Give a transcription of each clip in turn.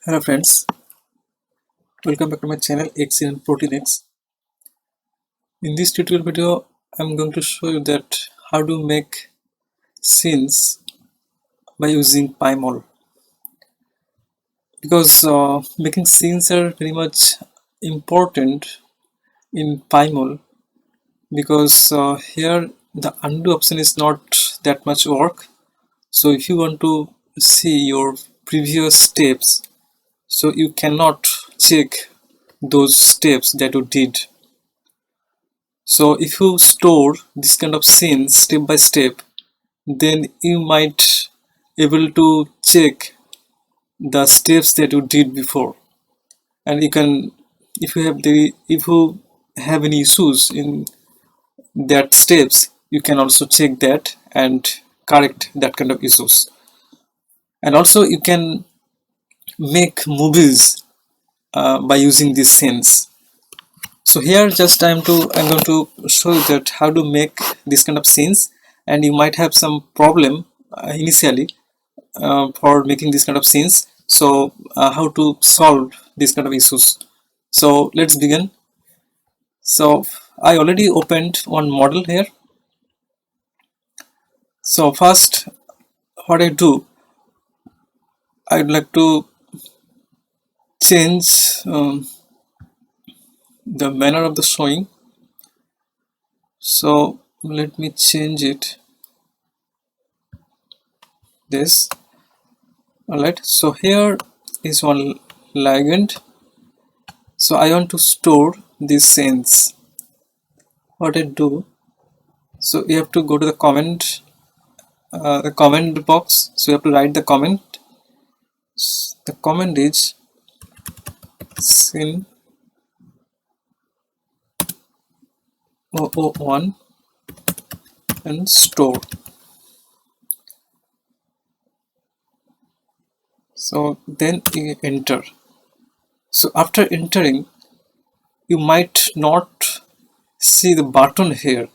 Hello friends, welcome back to my channel Xgene and proteinX. In this tutorial video, I'm going to show you that how to make scenes by using Pymol. Because making scenes are very much important in Pymol because here the undo option is not that much work. So if you want to see your previous steps, so you cannot check those steps that you did. So if you store this kind of scenes step by step, then you might able to check the steps that you did before, and you can, if you have any issues in that steps, you can also check that and correct that kind of issues. And also you can make movies by using these scenes. So here just I'm going to show you that how to make this kind of scenes, and you might have some problem initially for making this kind of scenes. So how to solve this kind of issues. So let's begin. So I already opened one model here. So first what I do, I'd like to change the manner of the showing. So let me change it this. Alright, so here is one ligand. So I want to store these scenes. What I do, so you have to go to the comment box. So you have to write the comment. The comment is scene 001 and store. So then you enter. So after entering, you might not see the button here,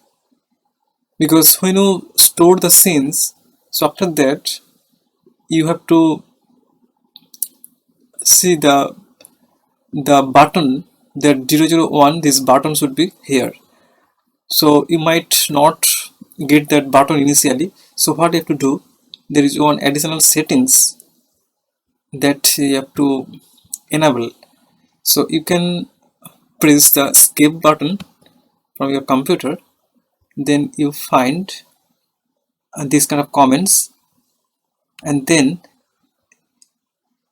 because when you store the scenes, so after that you have to see the button, that 001, this button should be here. So you might not get that button initially. So what you have to do, there is one additional settings that you have to enable. So you can press the escape button from your computer, then you find this kind of comments, and then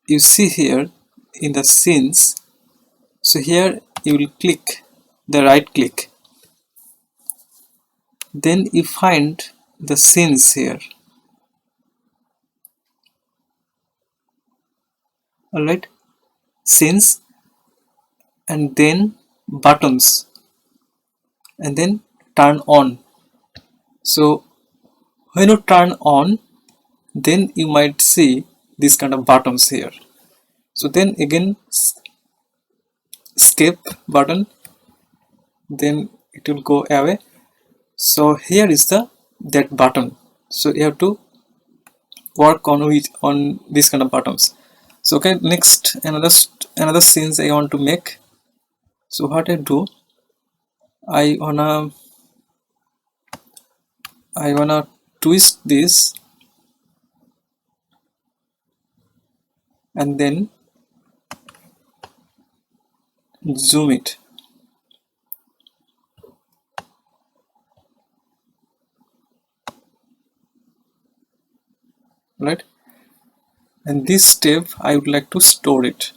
you see here in the scenes. So here you will click the right click, then you find the scenes here. Alright, scenes, and then buttons, and then turn on. So when you turn on, then you might see this kind of buttons here. So then again escape button, then it will go away. So here is that button. So you have to work on these kind of buttons. So okay, next another scenes I want to make. So what I do, I wanna twist this and then zoom it. Right, and this step I would like to store it.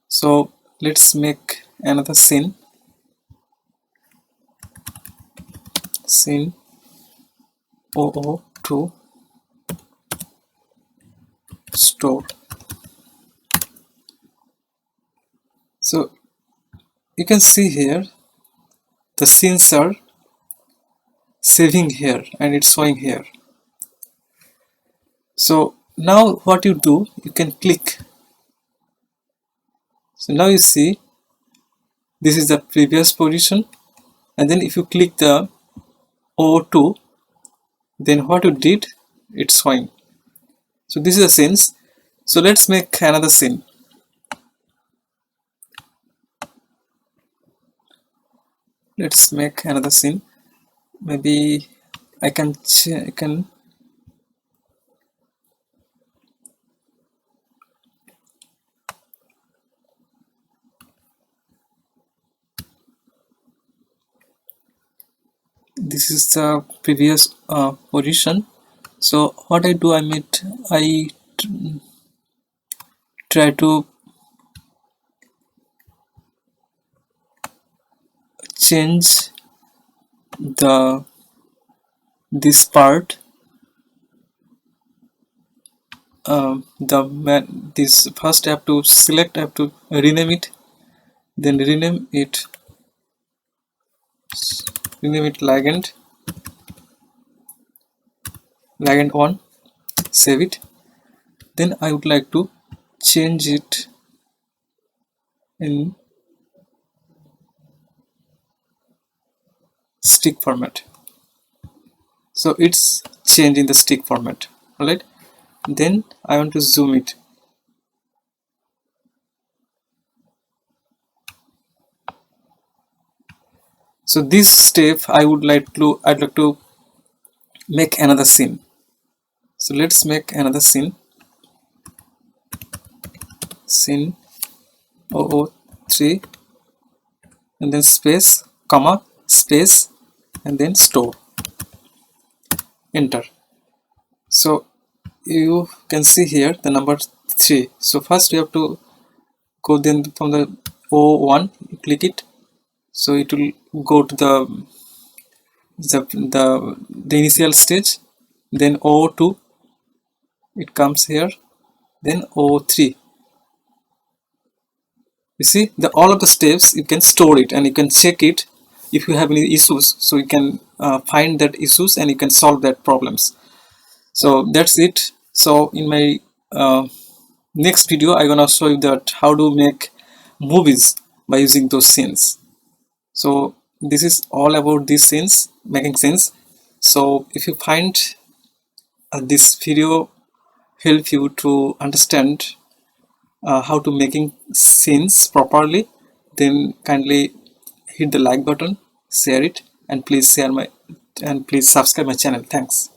So let's make another scene 002 store. So you can see here the scenes are saving here and it's showing here. So now what you do, you can click. So now you see this is the previous position, and then if you click the 002, then what you did, it's showing. So this is a scene. So let's make another scene. let's make another scene. Maybe I can this is the previous position. So what I do, I try to change the this part, this first I have to select, I have to rename it, then rename it ligand 1, save it. Then I would like to change it in stick format, so it's changed in the stick format. Alright, then I want to zoom it. So this step I'd like to make another scene. So let's make another scene 003 and then space, comma, space, and then store, enter. So you can see here the number 3. So first you have to go, then from the 01 you click it, so it will go to the initial stage, then 02 it comes here, then 03. You see all of the steps, you can store it and you can check it if you have any issues, so you can find that issues and you can solve that problems. So that's it. So in my next video I'm gonna show you that how to make movies by using those scenes. So this is all about these scenes, making scenes. So if you find this video help you to understand how to making scenes properly, then kindly hit the like button, share it, and please subscribe my channel. Thanks.